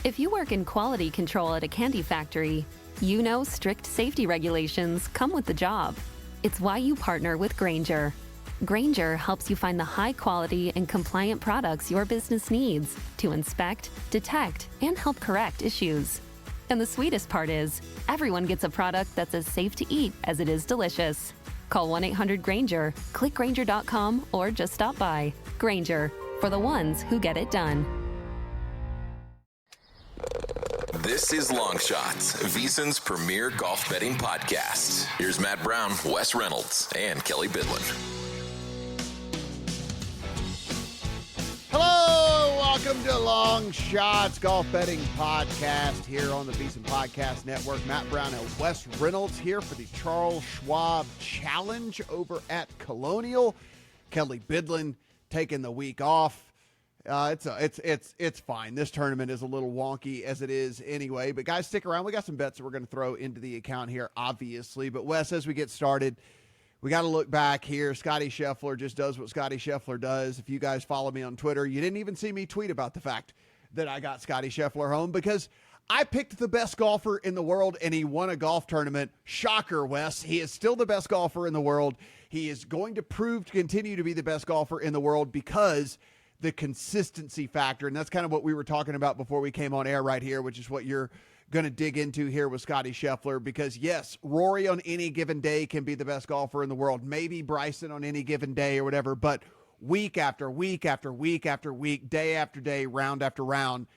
If you work in quality control at a candy factory, you know strict safety regulations come with the job. It's why you partner with Grainger. Grainger helps you find the high-quality and compliant products your business needs to inspect, detect, and help correct issues. And the sweetest part is, everyone gets a product that's as safe to eat as it is delicious. Call 1-800-GRAINGER, click Grainger.com, or just stop by. Grainger, for the ones who get it done. This is Long Shots, VSiN's premier golf betting podcast. Here's Matt Brown, Wes Reynolds, and Kelly Bidlin. Hello, welcome to Long Shots Golf Betting Podcast here on the VSiN Podcast Network. Matt Brown and Wes Reynolds here for the Charles Schwab Challenge over at Colonial. Kelly Bidlin taking the week off. It's fine. This tournament is a little wonky as it is anyway. But guys, stick around. We got some bets that we're going to throw into the account here, obviously. But Wes, as we get started, we got to look back here. Scotty Scheffler just does what Scotty Scheffler does. If you guys follow me on Twitter, you didn't even see me tweet about the fact that I got Scotty Scheffler home because I picked the best golfer in the world and he won a golf tournament. Shocker, Wes. He is still the best golfer in the world. He is going to prove to continue to be the best golfer in the world because the consistency factor. And that's kind of what we were talking about before we came on air right here, which is what you're going to dig into here with Scotty Scheffler, because yes, Rory on any given day can be the best golfer in the world. Maybe Bryson on any given day or whatever, but week after week after week after week, day after day, round after round,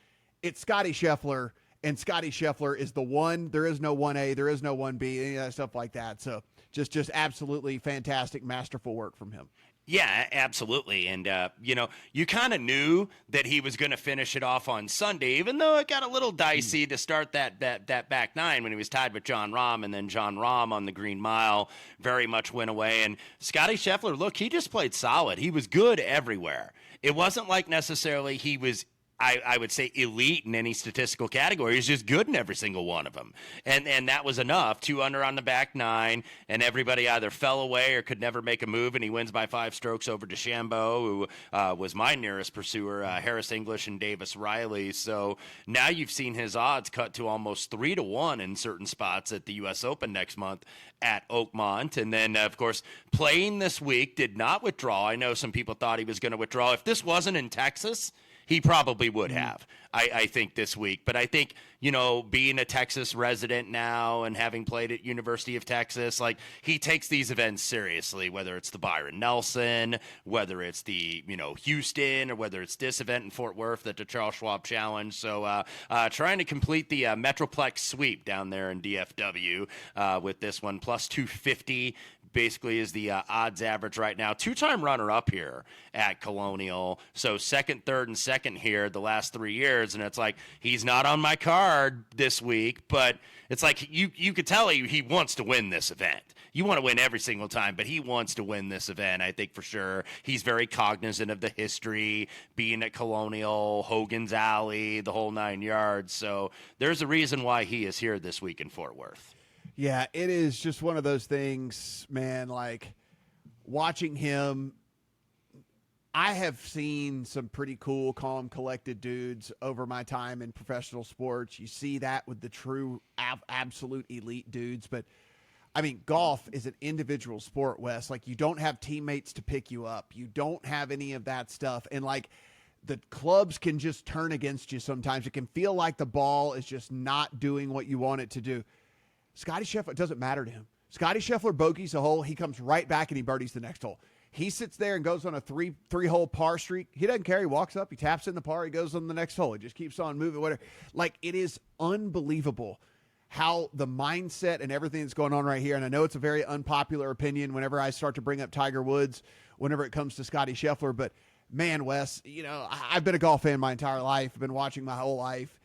it's Scotty Scheffler, and Scotty Scheffler is the one. There is no 1A, there is no 1B, any of that stuff like that. So just absolutely fantastic, masterful work from him. Yeah, absolutely. And, you kind of knew that he was going to finish it off on Sunday, even though it got a little dicey to start that back nine when he was tied with Jon Rahm, and then Jon Rahm on the Green Mile very much went away. And Scotty Scheffler, look, he just played solid. He was good everywhere. It wasn't like necessarily he was I would say elite in any statistical category. He's just good in every single one of them. And that was enough. 2 under on the back nine, and everybody either fell away or could never make a move, and he wins by 5 strokes over DeChambeau, who was my nearest pursuer, Harris English and Davis Riley. So now you've seen his odds cut to almost 3-1 in certain spots at the U.S. Open next month at Oakmont. And then, of course, playing this week, did not withdraw. I know some people thought he was going to withdraw. If this wasn't in Texas, he probably would have, I think, this week. But I think, being a Texas resident now and having played at University of Texas, like, he takes these events seriously, whether it's the Byron Nelson, whether it's the, Houston, or whether it's this event in Fort Worth, the Charles Schwab Challenge. So trying to complete the Metroplex sweep down there in DFW with this one, plus 250. Basically is the odds average right now. 2-time runner-up here at Colonial. So second, third, and second here the last 3 years. And it's like, he's not on my card this week, but it's like you could tell he wants to win this event. You want to win every single time, but he wants to win this event, I think, for sure. He's very cognizant of the history, being at Colonial, Hogan's Alley, the whole 9 yards. So there's a reason why he is here this week in Fort Worth. Yeah, it is just one of those things, man, like watching him. I have seen some pretty cool, calm, collected dudes over my time in professional sports. You see that with the true, absolute elite dudes. But, I mean, golf is an individual sport, Wes. Like, you don't have teammates to pick you up. You don't have any of that stuff. And, like, the clubs can just turn against you sometimes. It can feel like the ball is just not doing what you want it to do. Scotty Scheffler, it doesn't matter to him. Scotty Scheffler bogeys a hole. He comes right back and he birdies the next hole. He sits there and goes on a three-hole par streak. He doesn't care. He walks up, he taps in the par, he goes on the next hole. He just keeps on moving, whatever. Like, it is unbelievable how the mindset and everything that's going on right here, and I know it's a very unpopular opinion whenever I start to bring up Tiger Woods, whenever it comes to Scotty Scheffler, but man, Wes, I've been a golf fan my entire life. I've been watching my whole life.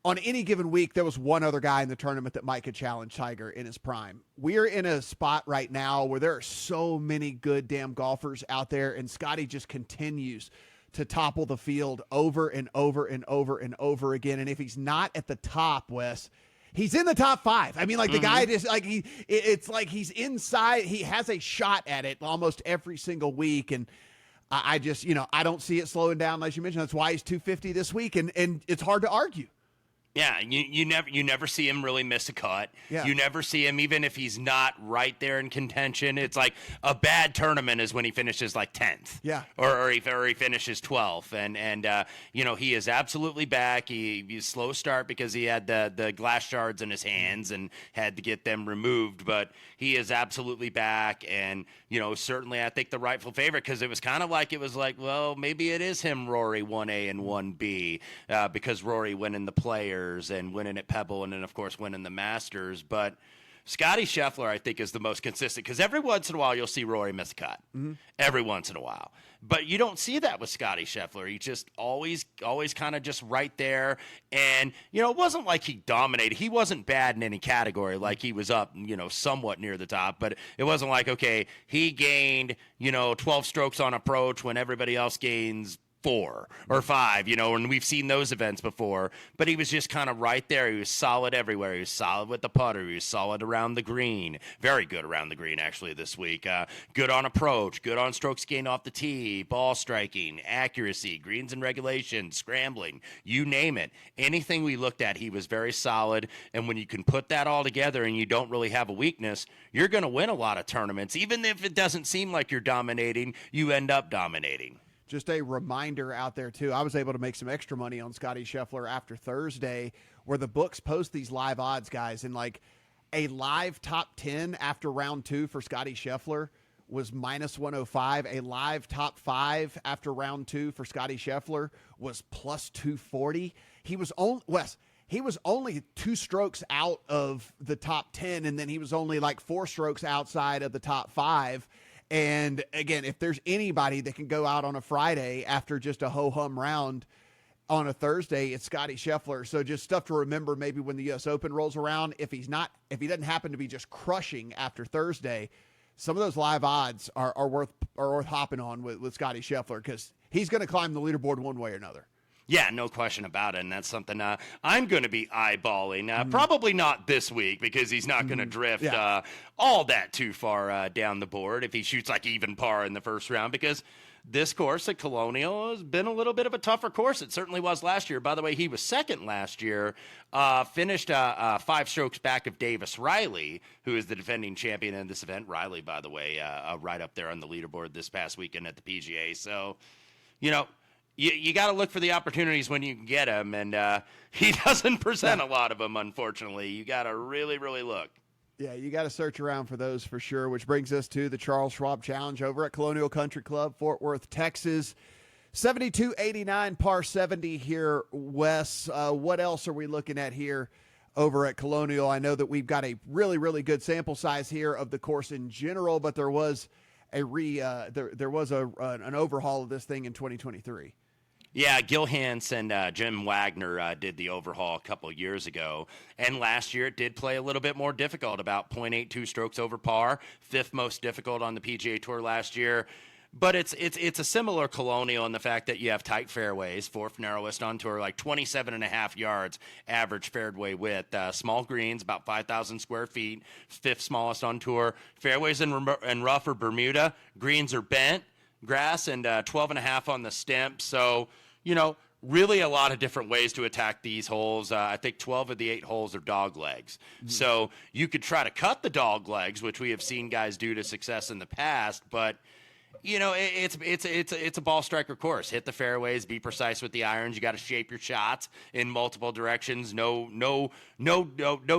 On any given week, there was one other guy in the tournament that might could challenge Tiger in his prime. We're in a spot right now where there are so many good damn golfers out there, and Scotty just continues to topple the field over and over and over and over again. And if he's not at the top, Wes, he's in the top 5. I mean, like, the guy just, like, it's like he's inside. He has a shot at it almost every single week. And I just, I don't see it slowing down, as you mentioned. That's why he's 250 this week, and it's hard to argue. Yeah, you never see him really miss a cut. Yeah. You never see him, even if he's not right there in contention. It's like a bad tournament is when he finishes like 10th. Yeah. Or he finishes 12th. And he is absolutely back. He's slow start because he had the glass shards in his hands and had to get them removed. But he is absolutely back. And, certainly I think the rightful favorite, because it was kind of like, well, maybe it is him, Rory, 1A and 1B, because Rory winning the Players and winning at Pebble, and then of course winning the Masters. But Scotty Scheffler, I think, is the most consistent, because every once in a while you'll see Rory miss a cut. Mm-hmm. Every once in a while. But you don't see that with Scotty Scheffler. He just always kind of just right there. And, it wasn't like he dominated. He wasn't bad in any category. Like, he was up, somewhat near the top. But it wasn't like, okay, he gained, 12 strokes on approach when everybody else gains 4 or 5, and we've seen those events before, but he was just kind of right there. He was solid everywhere. He was solid with the putter. He was solid around the green. Very good around the green, actually, this week. Good on approach, good on strokes gained off the tee, ball striking, accuracy, greens and regulation, scrambling, you name it. Anything we looked at, he was very solid, and when you can put that all together and you don't really have a weakness, you're going to win a lot of tournaments. Even if it doesn't seem like you're dominating, you end up dominating. Just a reminder out there, too. I was able to make some extra money on Scotty Scheffler after Thursday, where the books post these live odds, guys. And like a live top 10 after round 2 for Scotty Scheffler was minus 105. A live top 5 after round 2 for Scotty Scheffler was plus 240. He was only 2 strokes out of the top 10, and then he was only like 4 strokes outside of the top 5. And again, if there's anybody that can go out on a Friday after just a ho-hum round on a Thursday, it's Scotty Scheffler. So just stuff to remember maybe when the U.S. Open rolls around. If he doesn't happen to be just crushing after Thursday, some of those live odds are worth hopping on with Scotty Scheffler, because he's going to climb the leaderboard one way or another. Yeah, no question about it, and that's something I'm going to be eyeballing. Probably not this week, because he's not going to drift all that too far down the board if he shoots like even par in the first round, because this course at Colonial has been a little bit of a tougher course. It certainly was last year. By the way, he was second last year, finished 5 strokes back of Davis Riley, who is the defending champion in this event. Riley, by the way, right up there on the leaderboard this past weekend at the PGA. So, You got to look for the opportunities when you can get them, and he doesn't present a lot of them, unfortunately. You got to really, really look. Yeah, you got to search around for those for sure, which brings us to the Charles Schwab Challenge over at Colonial Country Club, Fort Worth, Texas. 72-89, par 70 here, Wes. What else are we looking at here over at Colonial? I know that we've got a really, really good sample size here of the course in general, but there was an overhaul of this thing in 2023. Yeah, Gil Hanse and Jim Wagner did the overhaul a couple of years ago, and last year it did play a little bit more difficult, about 0.82 strokes over par, 5th most difficult on the PGA Tour last year. But it's a similar Colonial in the fact that you have tight fairways, 4th narrowest on tour, like 27.5 yards average fairway width. Small greens, about 5,000 square feet, 5th smallest on tour. Fairways and rough or Bermuda. Greens are bent, grass, and 12.5 on the stemp. So, really a lot of different ways to attack these holes. I think 12 of the 8 holes are dog legs. Mm-hmm. So you could try to cut the dog legs, which we have seen guys do to success in the past, but it's a ball striker course. Hit the fairways, be precise with the irons. You got to shape your shots in multiple directions. No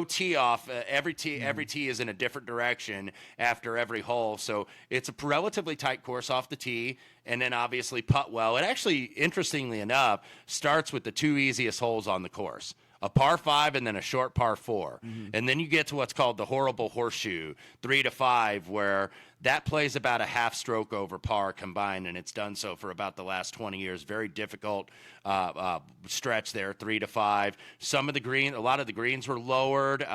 tee off. Every tee is in a different direction after every hole. So it's a relatively tight course off the tee, and then obviously putt well. It actually, interestingly enough, starts with the 2 easiest holes on the course. A par 5 and then a short par 4. Mm-hmm. And then you get to what's called the horrible horseshoe, 3 to 5, where that plays about a half stroke over par combined, and it's done so for about the last 20 years. Very difficult stretch there, 3 to 5. A lot of the greens were lowered.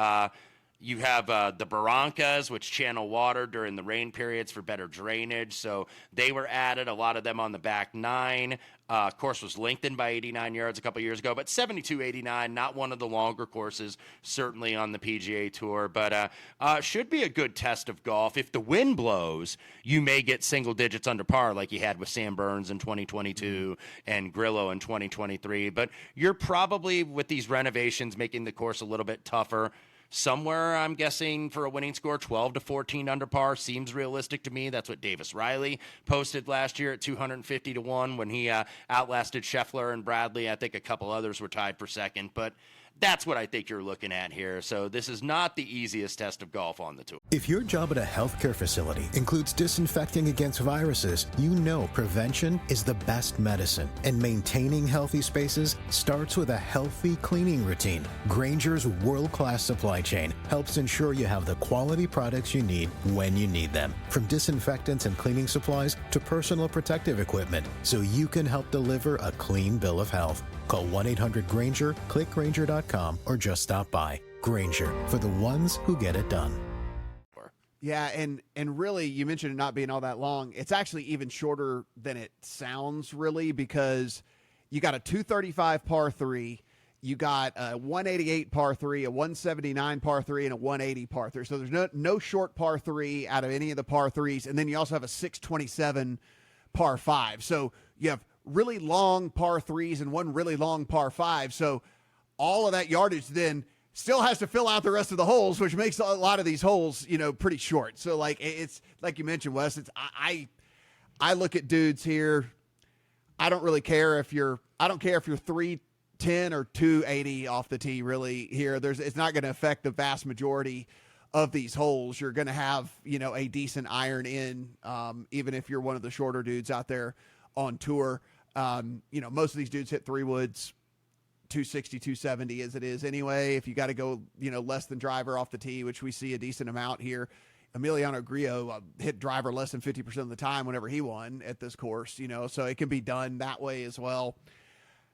You have the barrancas, which channel water during the rain periods for better drainage. So they were added, a lot of them on the back nine. Course was lengthened by 89 yards a couple years ago, but 72-89, not one of the longer courses, certainly on the PGA Tour. But should be a good test of golf. If the wind blows, you may get single digits under par like you had with Sam Burns in 2022 and Grillo in 2023. But you're probably, with these renovations, making the course a little bit tougher. Somewhere, I'm guessing, for a winning score, 12 to 14 under par seems realistic to me. That's what Davis Riley posted last year at 250 to 1 when he outlasted Scheffler and Bradley. I think a couple others were tied for second, but that's what I think you're looking at here. So this is not the easiest test of golf on the tour. If your job at a healthcare facility includes disinfecting against viruses, you know prevention is the best medicine. And maintaining healthy spaces starts with a healthy cleaning routine. Grainger's world-class supply chain helps ensure you have the quality products you need when you need them. From disinfectants and cleaning supplies to personal protective equipment, so you can help deliver a clean bill of health. Call 1-800-GRAINGER, click Grainger.com, or just stop by. Grainger, for the ones who get it done. Yeah, and really, you mentioned it not being all that long. It's actually even shorter than it sounds, really, because you got a 235 par 3, you got a 188 par 3, a 179 par 3, and a 180 par 3. So there's no short par 3 out of any of the par 3s, and then you also have a 627 par 5. So you have really long par 3s and one really long par 5. So all of that yardage then still has to fill out the rest of the holes, which makes a lot of these holes, pretty short. So like, it's like you mentioned, Wes, I look at dudes here. I don't care if you're 310 or 280 off the tee really here. It's not going to affect the vast majority of these holes. You're going to have, a decent iron in, even if you're one of the shorter dudes out there on tour. Most of these dudes hit 3 woods 260, 270 as it is anyway. If you got to go, less than driver off the tee, which we see a decent amount here. Emiliano Grillo hit driver less than 50% of the time whenever he won at this course, so it can be done that way as well.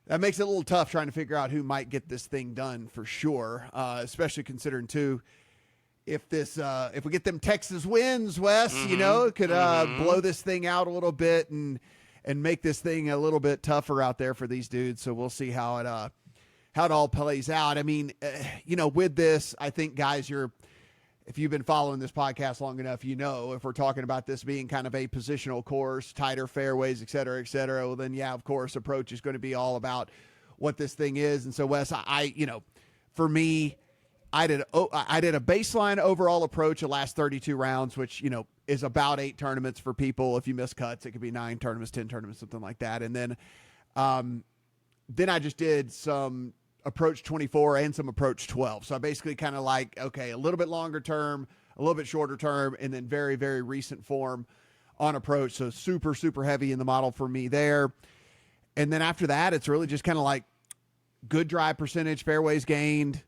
That makes it a little tough trying to figure out who might get this thing done for sure, especially considering too, if we get them Texas wins, Wes, it could blow this thing out a little bit and make this thing a little bit tougher out there for these dudes. So we'll see how it all plays out. I mean, with this, I think, guys, if you've been following this podcast long enough, if we're talking about this being kind of a positional course, tighter fairways, et cetera, well, then, yeah, of course, approach is going to be all about what this thing is. And so, Wes, for me, I did a baseline overall approach the last 32 rounds, which, is about 8 tournaments for people. If you miss cuts, it could be 9 tournaments, 10 tournaments, something like that. And then I just did some approach 24 and some approach 12. So I basically kind of a little bit longer term, a little bit shorter term, and then very, very recent form on approach. So super, super heavy in the model for me there. And then after that, it's really just kind of good drive percentage, fairways gained,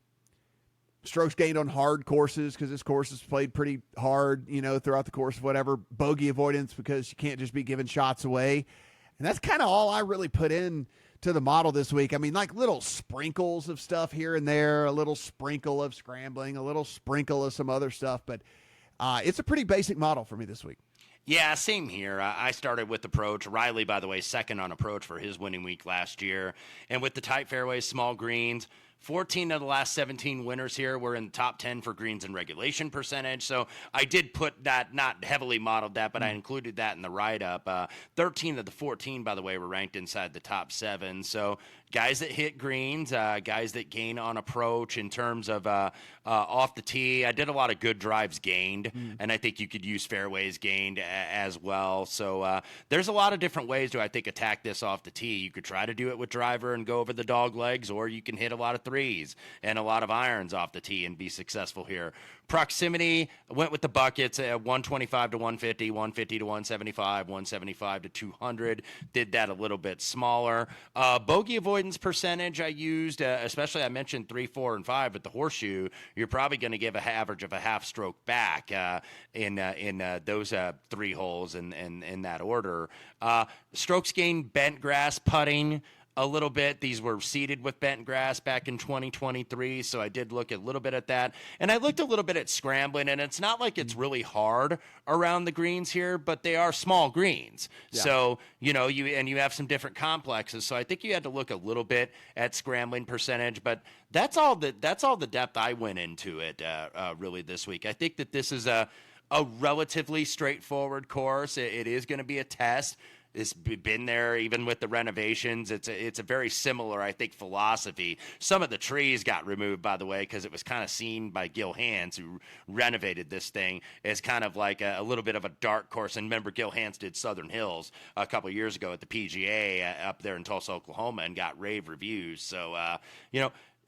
strokes gained on hard courses, because this course is played pretty hard, throughout the course of whatever. Bogey avoidance, because you can't just be giving shots away. And that's kind of all I really put in to the model this week. I mean, little sprinkles of stuff here and there, a little sprinkle of scrambling, a little sprinkle of some other stuff. But it's a pretty basic model for me this week. Yeah, same here. I started with approach. Riley, by the way, second on approach for his winning week last year. And with the tight fairways, small greens, 14 of the last 17 winners here were in the top 10 for greens and regulation percentage. So I did put that, not heavily modeled that, but I included that in the write-up. 13 of the 14, by the way, were ranked inside the top 7. So guys that hit greens, guys that gain on approach in terms of off the tee. I did a lot of good drives gained, and I think you could use fairways gained as well. So there's a lot of different ways to, I think, attack this off the tee. You could try to do it with driver and go over the dog legs, or you can hit a lot of threes and a lot of irons off the tee and be successful here. Proximity, went with the buckets at 125 to 150, 150 to 175, 175 to 200. Did that a little bit smaller. Bogey avoidance percentage I used, especially I mentioned 3, 4, and 5, but the horseshoe, you're probably going to give an average of a half stroke back in those 3 holes in that order. Strokes gained, bent grass, putting, a little bit. These were seeded with bent grass back in 2023, so I did look a little bit at that. And I looked a little bit at scrambling, and it's not like it's really hard around the greens here, but they are small greens. Yeah. So, you have some different complexes. So I think you had to look a little bit at scrambling percentage, but that's all the depth I went into it really this week. I think that this is a relatively straightforward course. It is going to be a test. It's been there even with the renovations. It's a very similar, I think, philosophy. Some of the trees got removed, by the way, because it was kind of seen by Gil Hanse, who renovated this thing, as kind of like a little bit of a dark course. And remember, Gil Hanse did Southern Hills a couple of years ago at the PGA up there in Tulsa, Oklahoma, and got rave reviews. So,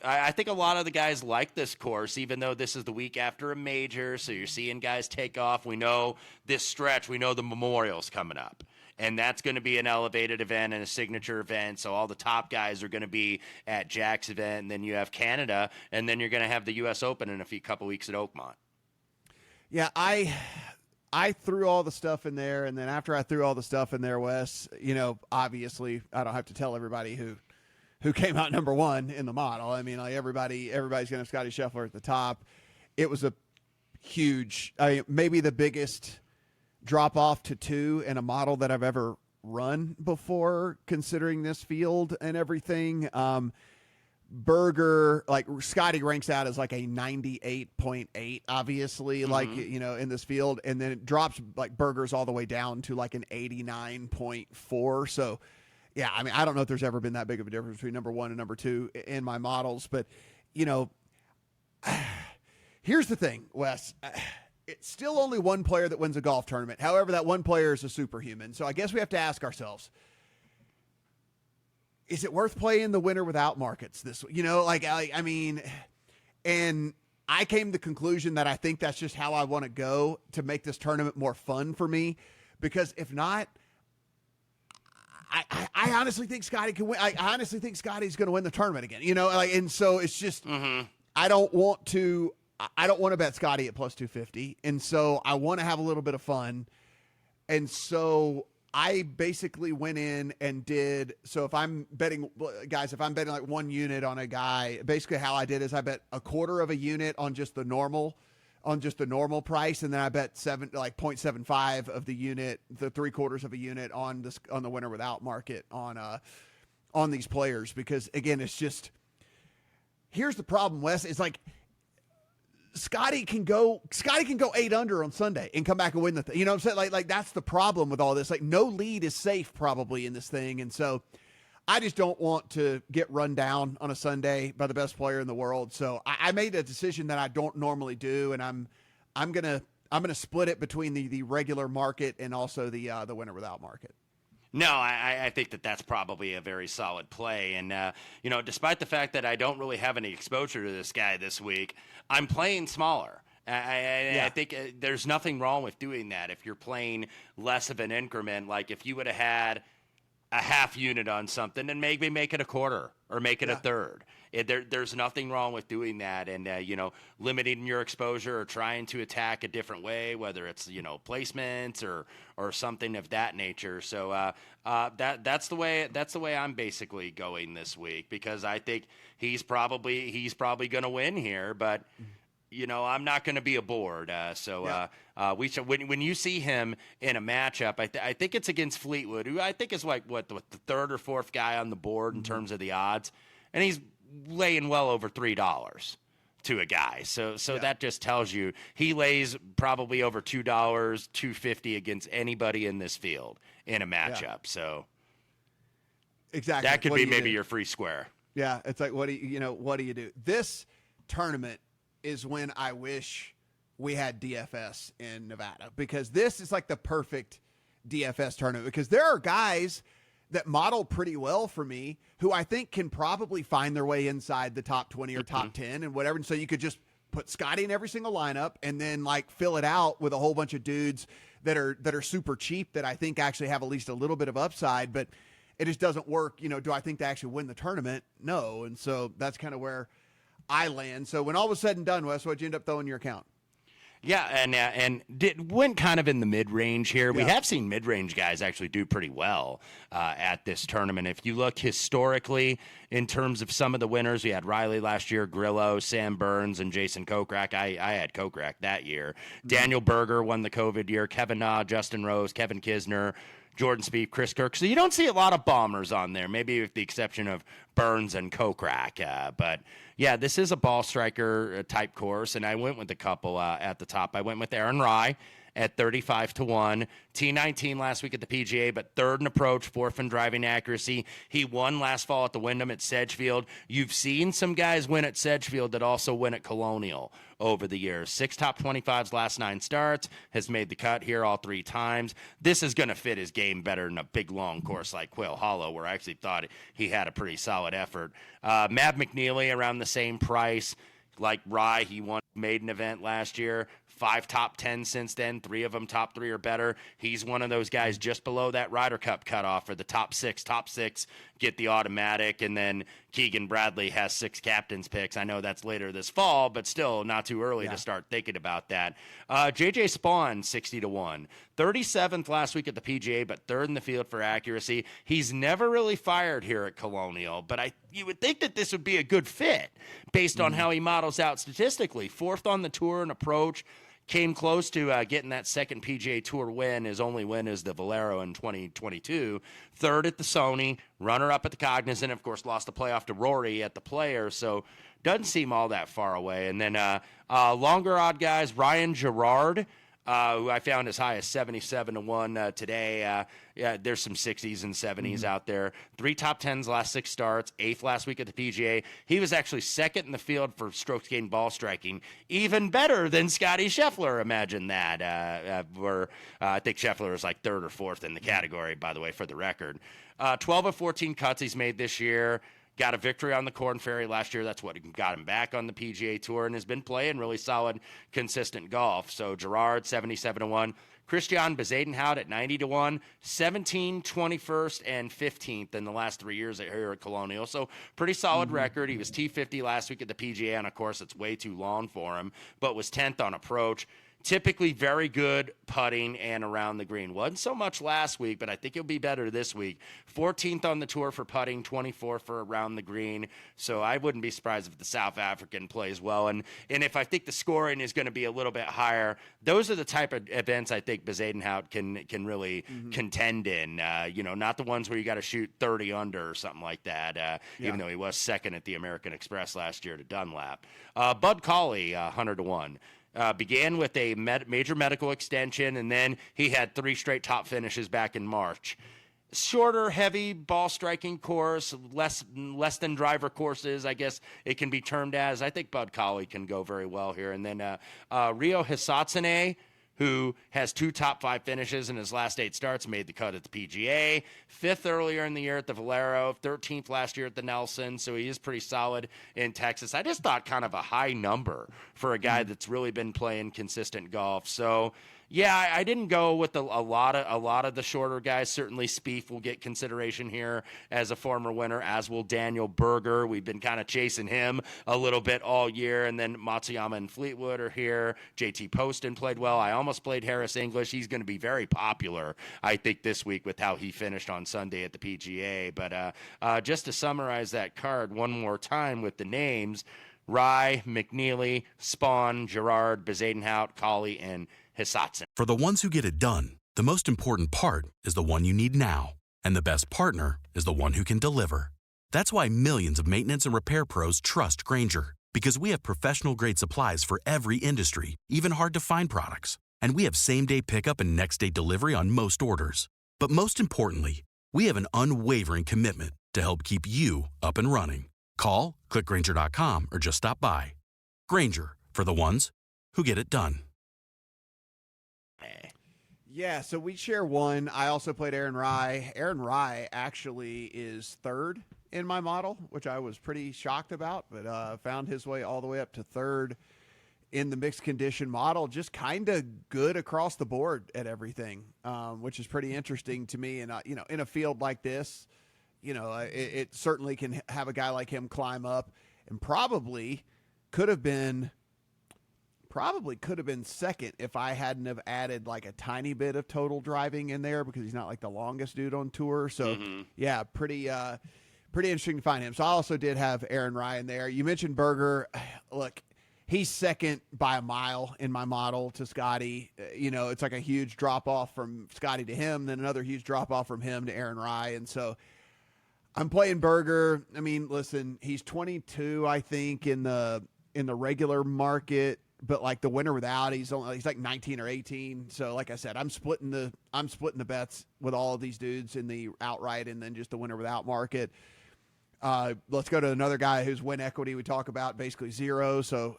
I think a lot of the guys like this course, even though this is the week after a major, so you're seeing guys take off. We know this stretch. We know the Memorial's coming up, and that's going to be an elevated event and a signature event, so all the top guys are going to be at Jack's event, and then you have Canada, and then you're going to have the U.S. Open in a couple weeks at Oakmont. Yeah, I threw all the stuff in there, and then after I threw all the stuff in there, Wes, obviously I don't have to tell everybody who came out number one in the model. I mean, like everybody's going to have Scotty Scheffler at the top. It was a huge, maybe the biggest drop off to 2 in a model that I've ever run before, considering this field and everything. Berger, like Scotty ranks out as like a 98.8, obviously, like, in this field. And then it drops like Berger's all the way down to like an 89.4. So, yeah, I mean, I don't know if there's ever been that big of a difference between number 1 and number 2 in my models, but, here's the thing, Wes. It's still only one player that wins a golf tournament. However, that one player is a superhuman. So I guess we have to ask ourselves, is it worth playing the winner without markets this week? And I came to the conclusion that I think that's just how I want to go to make this tournament more fun for me, because if not, I honestly think Scotty can win. I honestly think Scotty's going to win the tournament again, and so it's just, I don't want to bet Scotty at plus 250. And so I want to have a little bit of fun. And so I basically went in and so if I'm betting like 1 unit on a guy, basically how I did is I bet a quarter of a unit on just the normal price, and then I bet 0.75 of the unit, the 3/4 of a unit on the winner without market on these players, because again, it's just, here's the problem, Wes. It's like Scotty can go 8 under on Sunday and come back and win the thing. You know what I'm saying? Like that's the problem with all this. Like no lead is safe probably in this thing, and so I just don't want to get run down on a Sunday by the best player in the world. So I made a decision that I don't normally do, and I'm gonna split it between the regular market and also the winner without market. No, I think that's probably a very solid play. And, despite the fact that I don't really have any exposure to this guy this week, I'm playing smaller. I think there's nothing wrong with doing that. If you're playing less of an increment, like if you would have had a half unit on something, and maybe make it a quarter or make it a third. There's nothing wrong with doing that, and limiting your exposure or trying to attack a different way, whether it's placements or something of that nature. So that's the way I'm basically going this week, because I think he's probably going to win here, but I'm not going to be aboard. We should, when you see him in a matchup, I think it's against Fleetwood, who I think is like the third or fourth guy on the board in terms of the odds, and he's laying well over $3 to a guy. So that just tells you he lays probably over $2, $2.50 against anybody in this field in a matchup. Yeah. So exactly, that could be maybe your free square. Yeah, it's like what do you do? This tournament is when I wish we had DFS in Nevada, because this is like the perfect DFS tournament, because there are guys that model pretty well for me who I think can probably find their way inside the top 20 or top 10 and whatever. And so you could just put Scotty in every single lineup and then like fill it out with a whole bunch of dudes that are super cheap that I think actually have at least a little bit of upside, but it just doesn't work. Do I think they actually win the tournament? No. And so that's kind of where I land. So when all was said and done, Wes, what'd you end up throwing in your account? Yeah, and went kind of in the mid-range here. We have seen mid-range guys actually do pretty well at this tournament. If you look historically in terms of some of the winners, we had Riley last year, Grillo, Sam Burns, and Jason Kokrak. I had Kokrak that year. Daniel Berger won the COVID year. Kevin Na, Justin Rose, Kevin Kisner, Jordan Spieth, Chris Kirk. So you don't see a lot of bombers on there, maybe with the exception of Burns and Kokrak. But yeah, this is a ball striker type course, and I went with a couple at the top. I went with Aaron Rai at 35-1. T19 last week at the PGA, but third in approach, fourth in driving accuracy. He won last fall at the Wyndham at Sedgefield. You've seen some guys win at Sedgefield that also win at Colonial over the years. 6 top 25s last 9 starts, has made the cut here all 3 times. This is going to fit his game better than a big long course like Quail Hollow, where I actually thought he had a pretty solid effort. Matt McNeely around the same price. Like Rye, he won maiden event last year. 5 top 10 since then, 3 of them top 3 or better. He's one of those guys just below that Ryder Cup cutoff for the top 6. Top 6 get the automatic, and then Keegan Bradley has 6 captain's picks. I know that's later this fall, but still not too early to start thinking about that. JJ Spawn, 60-1. 37th last week at the PGA, but 3rd in the field for accuracy. He's never really fired here at Colonial, but you would think that this would be a good fit based on how he models out statistically. 4th on the tour in approach. Came close to getting that second PGA Tour win. His only win is the Valero in 2022. 3rd at the Sony, runner-up at the Cognizant. Of course, lost the playoff to Rory at the Players, so doesn't seem all that far away. And then longer odd guys, Ryan Gerard, who I found as high as 77-1 today. There's some 60s and 70s out there. 3 top 10s last 6 starts, 8th last week at the PGA. He was actually 2nd in the field for strokes gained ball striking, even better than Scotty Scheffler. Imagine that. I think Scheffler is like 3rd or 4th in the category, by the way, for the record. 12 of 14 cuts he's made this year. Got a victory on the Corn Ferry last year. That's what got him back on the PGA Tour, and has been playing really solid, consistent golf. So Gerard, 77-1. Christian Bezadenhout at 90-1. 17th, 21st, and 15th in the last 3 years here at Colonial. So pretty solid record. He was T50 last week at the PGA on a course that's way too long for him, but was 10th on approach. Typically very good putting and around the green. Wasn't so much last week, but I think he'll be better this week. 14th on the tour for putting, 24th for around the green. So I wouldn't be surprised if the South African plays well. And if I think the scoring is going to be a little bit higher, those are the type of events I think Bezadenhout can really contend in. Not the ones where you got to shoot 30 under or something like that, even though he was 2nd at the American Express last year to Dunlap. Bud Cauley, 100-1. Began with a major medical extension, and then he had 3 straight top finishes back in March. Shorter, heavy ball striking course, less than driver courses, I guess it can be termed as. I think Bud Cauley can go very well here. And then Ryo Hisatsune, who has 2 top 5 finishes in his last 8 starts, made the cut at the PGA. 5th earlier in the year at the Valero, 13th last year at the Nelson, so he is pretty solid in Texas. I just thought kind of a high number for a guy that's really been playing consistent golf. So, yeah, I didn't go with a lot of the shorter guys. Certainly Spieth will get consideration here as a former winner, as will Daniel Berger. We've been kind of chasing him a little bit all year. And then Matsuyama and Fleetwood are here. JT Poston played well. I almost played Harris English. He's going to be very popular, I think, this week with how he finished on Sunday at the PGA. But just to summarize that card one more time with the names, Rye, McNeely, Spawn, Gerard, Bezadenhout, Cauley, and Hisatsune. For the ones who get it done, the most important part is the one you need now. And the best partner is the one who can deliver. That's why millions of maintenance and repair pros trust Grainger, because we have professional-grade supplies for every industry, even hard-to-find products. And we have same-day pickup and next-day delivery on most orders. But most importantly, we have an unwavering commitment to help keep you up and running. Call, click Grainger.com, or just stop by. Grainger, for the ones who get it done. Yeah, so we share one. I also played Aaron Rai. Aaron Rai actually is 3rd in my model, which I was pretty shocked about, but found his way all the way up to 3rd in the mixed condition model. Just kind of good across the board at everything, which is pretty interesting to me. And, in a field like this, it certainly can have a guy like him climb up, and probably could have been probably could have been second if I hadn't have added like a tiny bit of total driving in there because he's not like the longest dude on tour. So yeah, pretty interesting to find him. So I also did have Aaron Ryan there. You mentioned Berger. Look, he's second by a mile in my model to Scotty. It's like a huge drop off from Scotty to him, then another huge drop off from him to Aaron Ryan. So I'm playing Berger. I mean, listen, he's 22, I think, in the regular market. But like the winner without, he's like 19 or 18. So like I said, I'm splitting the bets with all of these dudes in the outright and then just the winner without market. Let's go to another guy whose win equity we talk about basically zero. So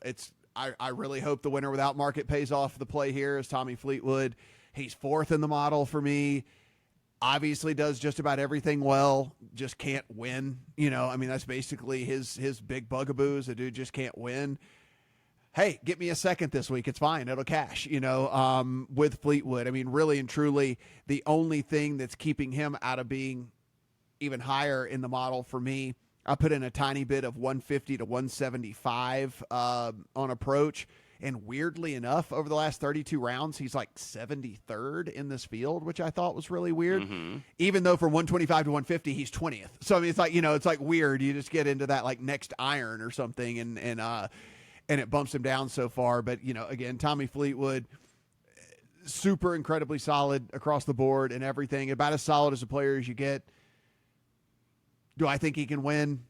I really hope the winner without market pays off the play here is Tommy Fleetwood. He's fourth in the model for me. Obviously does just about everything well, just can't win. I mean, that's basically his big bugaboo is the dude just can't win. Hey, get me a second this week. It's fine. It'll cash, with Fleetwood. I mean, really and truly, the only thing that's keeping him out of being even higher in the model for me, I put in a tiny bit of 150 to 175 on approach. And weirdly enough, over the last 32 rounds, he's like 73rd in this field, which I thought was really weird. Even though from 125 to 150, he's 20th. So, I mean, it's like weird. You just get into that like next iron or something and it bumps him down so far. But, again, Tommy Fleetwood, super incredibly solid across the board and everything. About as solid as a player as you get. Do I think he can win?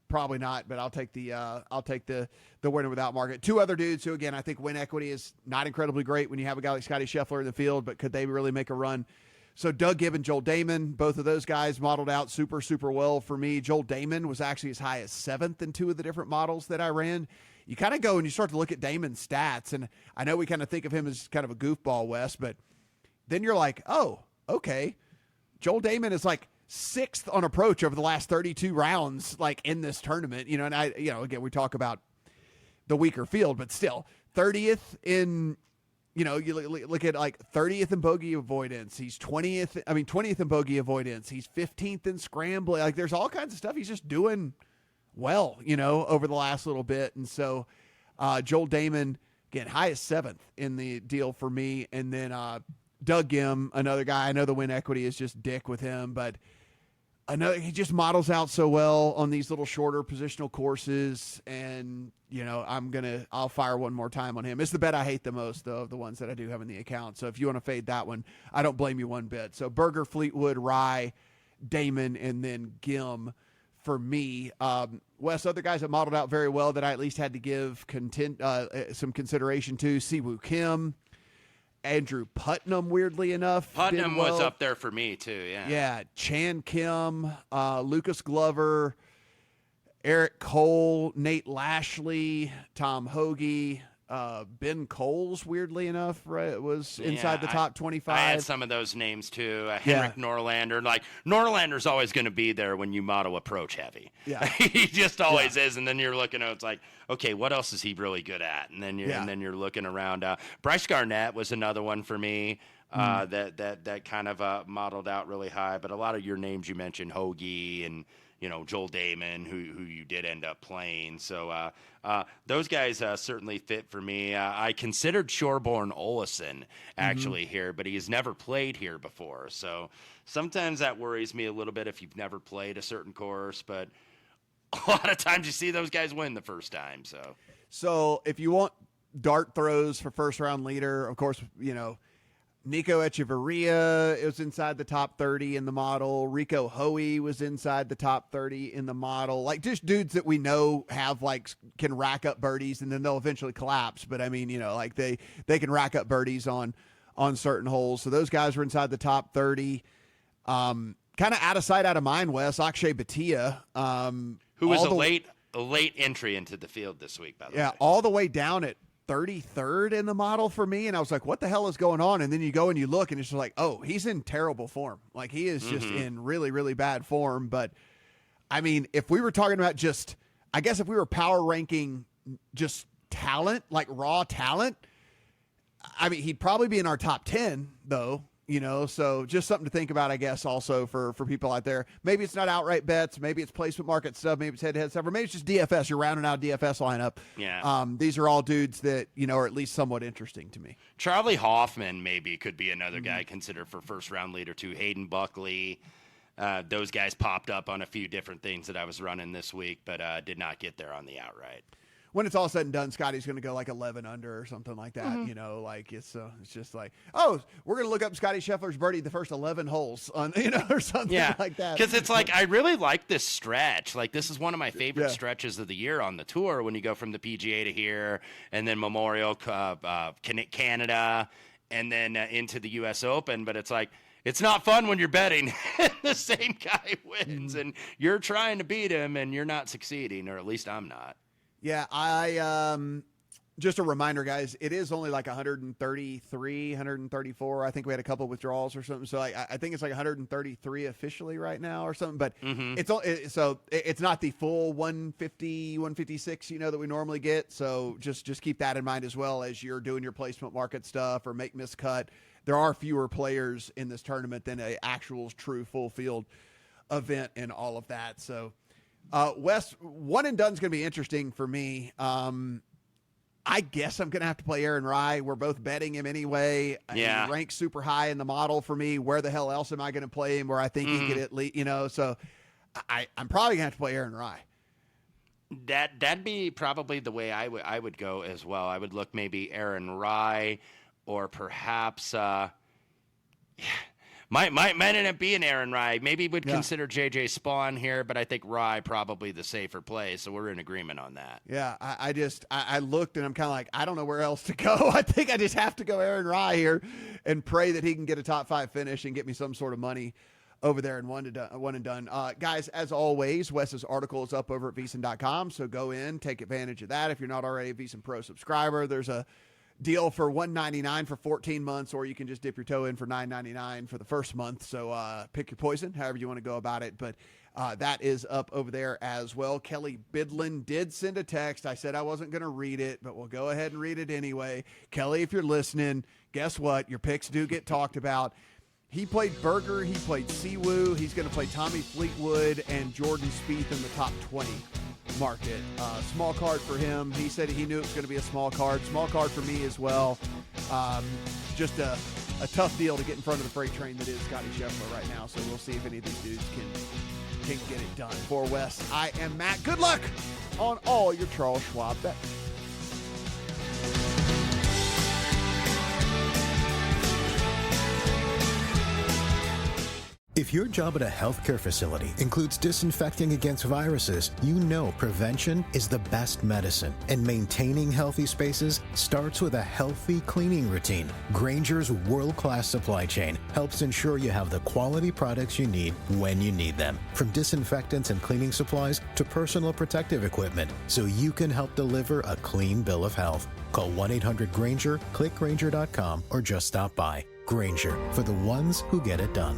Probably not, but I'll take the winner without market. Two other dudes who, again, I think win equity is not incredibly great when you have a guy like Scotty Scheffler in the field, but could they really make a run? So Doug Gibb and Joel Damon, both of those guys modeled out super, super well for me. Joel Damon was actually as high as 7th in two of the different models that I ran. You kind of go and you start to look at Damon's stats, and I know we kind of think of him as kind of a goofball, Wes, but then you're like, oh, okay. Joel Damon is like 6th on approach over the last 32 rounds, like in this tournament, and again, we talk about the weaker field, but still 30th in, you look at like 30th in bogey avoidance. He's 20th in bogey avoidance. He's 15th in scrambling. Like there's all kinds of stuff. He's just doing well, over the last little bit. And so, Joel Damon, again, highest 7th in the deal for me. And then, Doug Gim, another guy. I know the win equity is just dick with him, but he just models out so well on these little shorter positional courses. And, I'll fire one more time on him. It's the bet I hate the most, though, of the ones that I do have in the account. So if you want to fade that one, I don't blame you one bit. So Berger, Fleetwood, Rye, Damon, and then Gim for me. Wes, other guys that modeled out very well that I at least had to give some consideration to. Siwoo Kim. Andrew Putnam, weirdly enough. Putnam was up there for me, too, yeah. Yeah, Chan Kim, Lucas Glover, Eric Cole, Nate Lashley, Tom Hoagie, Ben Coles, weirdly enough, right, was inside the top 25. I had some of those names, too. Henrik Norlander. Like, Norlander's always going to be there when you model approach heavy. Yeah. He just always is, and then you're looking at it's like, okay, what else is he really good at? And then you're looking around. Bryce Garnett was another one for me that kind of modeled out really high. But a lot of your names you mentioned, Hoagie and Joel Damon, who you did end up playing. So those guys certainly fit for me. I considered Shoreborn Olesen actually here, but he has never played here before. So sometimes that worries me a little bit if you've never played a certain course. But a lot of times you see those guys win the first time. So if you want dart throws for first round leader, of course, Nico Echeverria was inside the top 30 in the model. Rico Hoey was inside the top 30 in the model. Like just dudes that we know have can rack up birdies and then they'll eventually collapse. But I mean, like they can rack up birdies on certain holes. So those guys were inside the top 30. Kind of out of sight, out of mind, Wes. Akshay Bhatia, who was a late entry into the field this week, by the way. Yeah, all the way down at 33rd in the model for me, and I was like, what the hell is going on? And then you go and you look and it's just like, oh, he's in terrible form. Like he is just in really, really bad form. But I mean, if we were talking about if we were power ranking just talent, like raw talent, I mean, he'd probably be in our top 10 though. So just something to think about, I guess, also for people out there. Maybe it's not outright bets. Maybe it's placement market stuff. Maybe it's head-to-head stuff. Or maybe it's just DFS. You're rounding out DFS lineup. Yeah. These are all dudes that, are at least somewhat interesting to me. Charlie Hoffman maybe could be another guy considered for first-round leader, too. Hayden Buckley. Those guys popped up on a few different things that I was running this week, but did not get there on the outright. When it's all said and done, Scotty's going to go like 11 under or something like that. It's just like, oh, we're going to look up Scotty Scheffler's birdie the first 11 holes on, or something like that. Because it's like, I really like this stretch. Like, this is one of my favorite stretches of the year on the tour when you go from the PGA to here and then Memorial Canada and then into the U.S. Open. But it's like, it's not fun when you're betting and the same guy wins and you're trying to beat him and you're not succeeding, or at least I'm not. Yeah, just a reminder, guys, it is only like 133, 134. I think we had a couple withdrawals or something. So I think it's like 133 officially right now or something, but it's not the full 150, 156, that we normally get. So just keep that in mind as well as you're doing your placement market stuff or make miss cut. There are fewer players in this tournament than a actual true full field event and all of that. So, Wes, one and done's going to be interesting for me. I guess I'm going to have to play Aaron Rai. We're both betting him anyway. Yeah. He ranks super high in the model for me. Where the hell else am I going to play him where I think he could at least, so I'm probably going to have to play Aaron Rai. That'd be probably the way I would go as well. I would look maybe Aaron Rai or perhaps might end up being Aaron Rai. Maybe would consider JJ Spawn here, but I think Rai probably the safer play. So we're in agreement on that. Yeah, I looked and I'm kind of like, I don't know where else to go. I think I just have to go Aaron Rai here and pray that he can get a top 5 finish and get me some sort of money over there in one and done. Guys, as always, Wes's article is up over at VSiN.com. So go in, take advantage of that. If you're not already a VSiN Pro subscriber, there's a deal for $199 for 14 months, or you can just dip your toe in for $9.99 for the first month. So pick your poison, however you want to go about it. But that is up over there as well. Kelly Bidlin did send a text. I said I wasn't going to read it, but we'll go ahead and read it anyway. Kelly, if you're listening, guess what? Your picks do get talked about. He played Berger. He played Siwoo. He's going to play Tommy Fleetwood and Jordan Spieth in the top 20 market. Small card for him. He said he knew it was going to be a small card. Small card for me as well. Just a tough deal to get in front of the freight train that is Scotty Scheffler right now. So we'll see if any of these dudes can get it done. For Wes, I am Matt. Good luck on all your Charles Schwab bets. If your job at a healthcare facility includes disinfecting against viruses, you know prevention is the best medicine. And maintaining healthy spaces starts with a healthy cleaning routine. Grainger's world-class supply chain helps ensure you have the quality products you need when you need them. From disinfectants and cleaning supplies to personal protective equipment, so you can help deliver a clean bill of health. Call 1-800-GRAINGER, click Grainger.com, or just stop by. Grainger, for the ones who get it done.